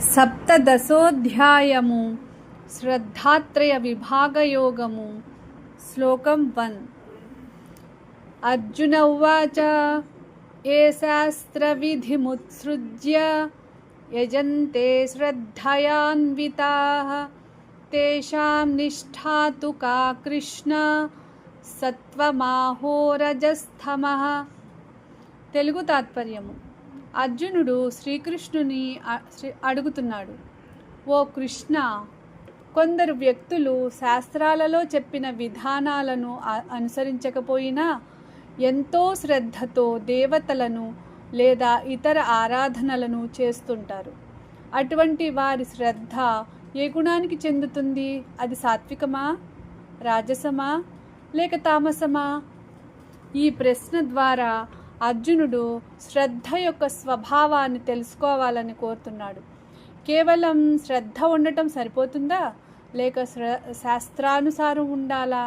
సప్తదశోధ్యాయము శ్రద్ధాత్రయ విభాగయోగము శ్లోకం 1. అర్జున ఉవాచ ఏ శాస్త్రవిధిముత్సృజ్య యజంతే శ్రద్ధయాన్వితాః తేషాం నిష్ఠా తు కా కృష్ణ సత్వమాహో రజస్తమః. తెలుగు తాత్పర్యము. అర్జునుడు శ్రీకృష్ణుని అడుగుతున్నాడు, ఓ కృష్ణ, కొందరు వ్యక్తులు శాస్త్రాలలో చెప్పిన విధానాలను అనుసరించకపోయినా ఎంతో శ్రద్ధతో దేవతలను లేదా ఇతర ఆరాధనలను చేస్తుంటారు. అటువంటి వారి శ్రద్ధ ఏ గుణానికి చెందుతుంది? అది సాత్వికమా, రాజసమా, లేక తామసమా? ఈ ప్రశ్న ద్వారా అర్జునుడు శ్రద్ధ యొక్క స్వభావాన్ని తెలుసుకోవాలని కోరుతున్నాడు. కేవలం శ్రద్ధ ఉండటం సరిపోతుందా, లేక శాస్త్రానుసారం ఉండాలా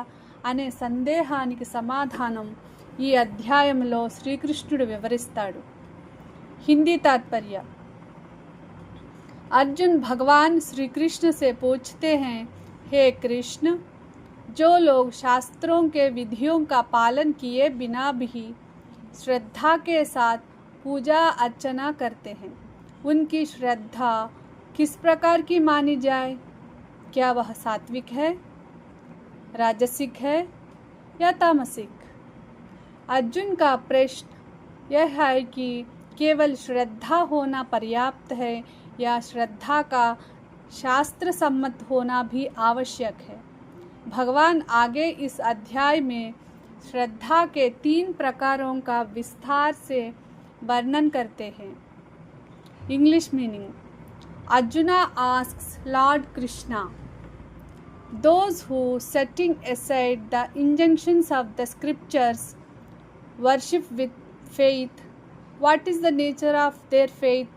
అనే సందేహానికి సమాధానం ఈ అధ్యాయంలో శ్రీకృష్ణుడు వివరిస్తాడు. హిందీ తాత్పర్య. अर्जुन भगवान श्री कृष्ण से पूछते हैं, हे कृष्ण, जो लोग शास्त्रों के विधियों का पालन किए बिना भी श्रद्धा के साथ पूजा अर्चना करते हैं, उनकी श्रद्धा किस प्रकार की मानी जाए? क्या वह सात्विक है, राजसिक है या तामसिक? अर्जुन का प्रश्न यह है कि केवल श्रद्धा होना पर्याप्त है या श्रद्धा का शास्त्र सम्मत होना भी आवश्यक है. भगवान आगे इस अध्याय में श्रद्धा के 3 प्रकारों का विस्तार से वर्णन करते हैं. English meaning. Arjuna asks Lord Krishna, those who, setting aside the injunctions of the scriptures, worship with faith, what is the nature of their faith?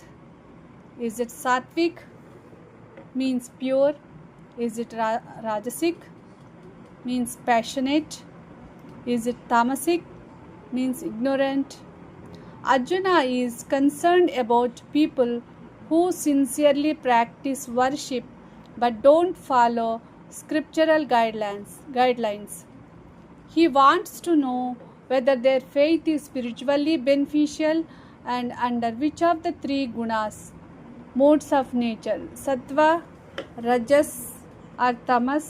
Is it sattvic, means pure? Is it rajasic, means passionate? Is it tamasic, means ignorant? Arjuna is concerned about people who sincerely practice worship but don't follow scriptural guidelines. He wants to know whether their faith is spiritually beneficial and under which of the 3 gunas, modes of nature, sattva, rajas or tamas,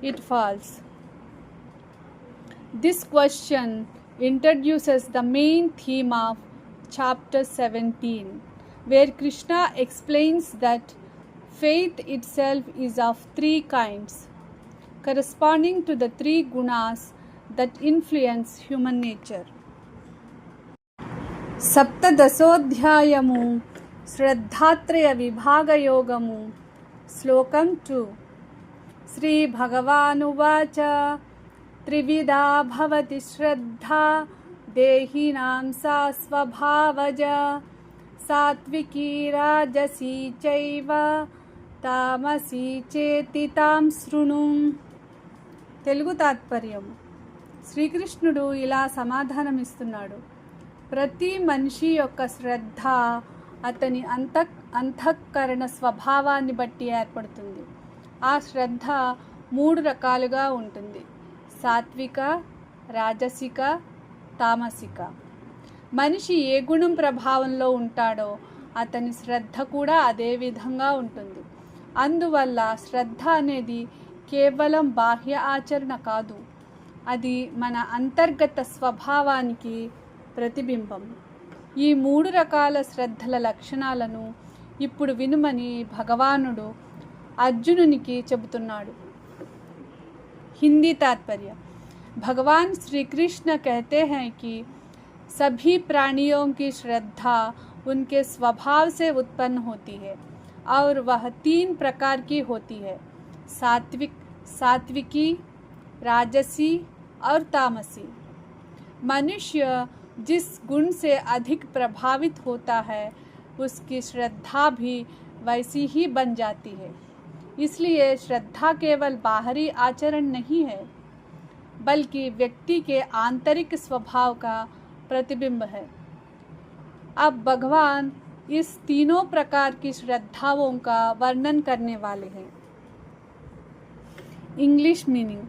it falls. This question introduces the main theme of chapter 17, where Krishna explains that faith itself is of 3 kinds, corresponding to the 3 gunas that influence human nature. సప్తదశోధ్యాయము శ్రద్ధాత్రయ విభాగయోగము శ్లోకం 2. శ్రీ భగవానువాచ త్రివిధా భవతి శ్రద్ధా దేహినాం సా స్వభావజ సాత్వికీ రాజసీ చైవ తామసీ చేతి తాం శృణు. తెలుగు తాత్పర్యం. శ్రీకృష్ణుడు ఇలా సమాధానమిస్తున్నాడు, ప్రతి మనిషి యొక్క శ్రద్ధ అతని అంతఃకరణ స్వభావాన్ని బట్టి ఏర్పడుతుంది. ఆ శ్రద్ధ 3 రకాలుగా ఉంటుంది: సాత్విక, రాజసిక, తామసిక. మనిషి ఏ గుణం ప్రభావంలో ఉంటాడో అతని శ్రద్ధ కూడా అదే విధంగా ఉంటుంది. అందువల్ల శ్రద్ధ అనేది కేవలం బాహ్య ఆచరణ కాదు, అది మన అంతర్గత స్వభావానికి ప్రతిబింబం. ఈ 3 రకాల శ్రద్ధల లక్షణాలను ఇప్పుడు వినుమని భగవానుడు అర్జునునికి చెబుతున్నాడు. हिंदी तात्पर्य. भगवान श्री कृष्ण कहते हैं कि सभी प्राणियों की श्रद्धा उनके स्वभाव से उत्पन्न होती है और वह 3 प्रकार की होती है: सात्विकी, राजसी और तामसी. मनुष्य जिस गुण से अधिक प्रभावित होता है उसकी श्रद्धा भी वैसी ही बन जाती है. इसलिए श्रद्धा केवल बाहरी आचरण नहीं है, बल्कि व्यक्ति के आंतरिक स्वभाव का प्रतिबिंब है. अब भगवान इस तीनों प्रकार की श्रद्धाओं का वर्णन करने वाले हैं। English meaning.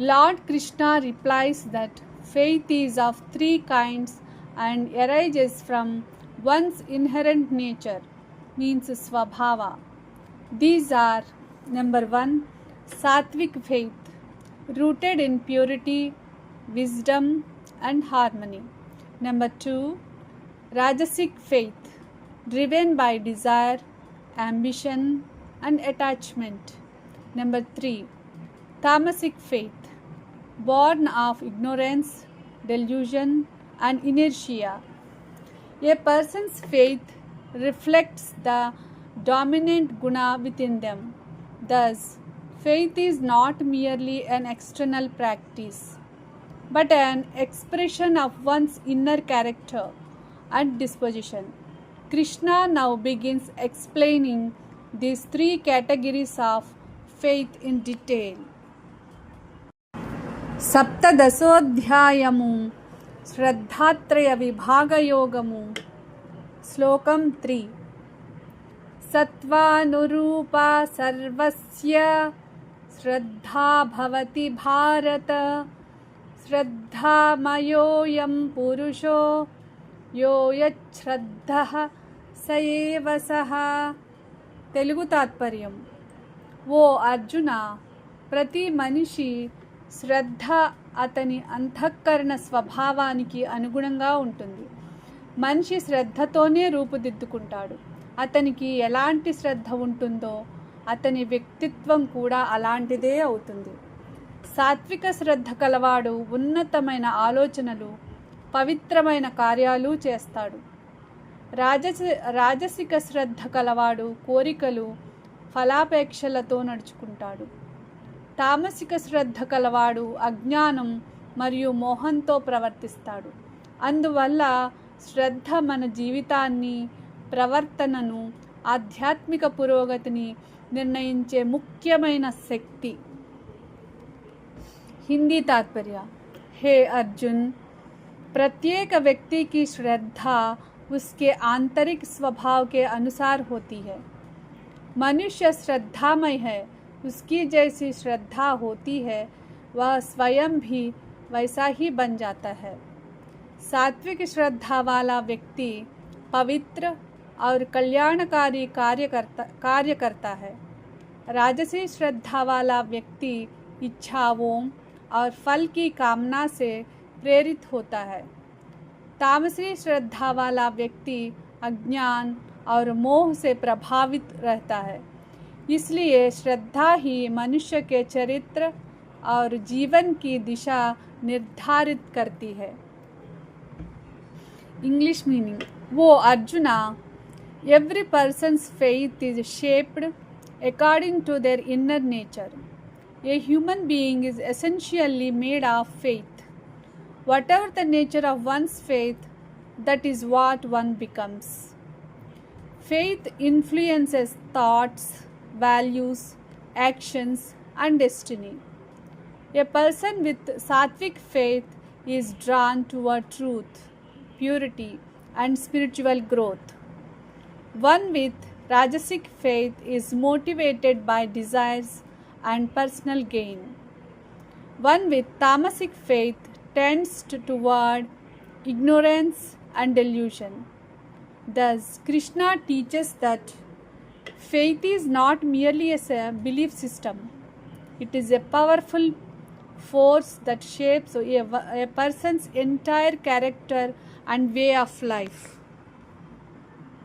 Lord Krishna replies that faith is of three kinds and arises from one's inherent nature, means swabhava. These are: number 1, sattvic faith, rooted in purity, wisdom and harmony. Number 2, rajasic faith, driven by desire, ambition and attachment. Number 3, tamasic faith, born of ignorance, delusion and inertia. A person's faith reflects the dominant guna within them. Thus, faith is not merely an external practice, but an expression of one's inner character and disposition. Krishna now begins explaining these three categories of faith in detail. సప్తదశోధ్యాయము శ్రద్ధాత్రయ విభాగయోగము. శ్లోకం 3. సత్వానురూపా సర్వస్య శ్రద్ధా భవతి భారత, శ్రద్ధామయోయం పురుషో యో యశ్రద్ధః స ఏవ సః. తెలుగు తాత్పర్యం. ఓ అర్జున, ప్రతి మనిషి శ్రద్ధ అతని అంతఃకరణ స్వభావానికి అనుగుణంగా ఉంటుంది. మనిషి శ్రద్ధతోనే రూపుదిద్దుకుంటాడు. అతనికి ఎలాంటి శ్రద్ధ ఉంటుందో అతని వ్యక్తిత్వం కూడా అలాంటిదే అవుతుంది. సాత్విక శ్రద్ధ కలవాడు ఉన్నతమైన ఆలోచనలు, పవిత్రమైన కార్యాలు చేస్తాడు. రాజసిక శ్రద్ధ కలవాడు కోరికలు, ఫలాపేక్షలతో నడుచుకుంటాడు. తామసిక శ్రద్ధ కలవాడు అజ్ఞానం మరియు మోహంతో ప్రవర్తిస్తాడు. అందువల్ల శ్రద్ధ మన జీవితాన్ని, ప్రవర్తనను, ఆధ్యాత్మిక పురోగతిని నిర్ణయించే ముఖ్యమైన శక్తి. हिंदी तात्पर्य. हे अर्जुन, प्रत्येक व्यक्ति की श्रद्धा उसके आंतरिक स्वभाव के अनुसार होती है. मनुष्य श्रद्धामय है, उसकी जैसी श्रद्धा होती है वह स्वयं भी वैसा ही बन जाता है. सात्विक श्रद्धा वाला व्यक्ति पवित्र और कल्याणकारी कार्य करता है. राजसी श्रद्धा वाला व्यक्ति इच्छाओं और फल की कामना से प्रेरित होता है. तामसी श्रद्धा वाला व्यक्ति अज्ञान और मोह से प्रभावित रहता है. इसलिए श्रद्धा ही मनुष्य के चरित्र और जीवन की दिशा निर्धारित करती है. English meaning. वो arjuna, every person's faith is shaped according to their inner nature. A human being is essentially made of faith. Whatever the nature of one's faith, that is what one becomes. Faith influences thoughts, values, actions and destiny. A person with sattvic faith is drawn toward truth, purity and spiritual growth. One with rajasic faith is motivated by desires and personal gain. One with tamasic faith tends toward ignorance and delusion. Thus, Krishna teaches that faith is not merely a belief system. It is a powerful force that shapes a person's entire character and way of life.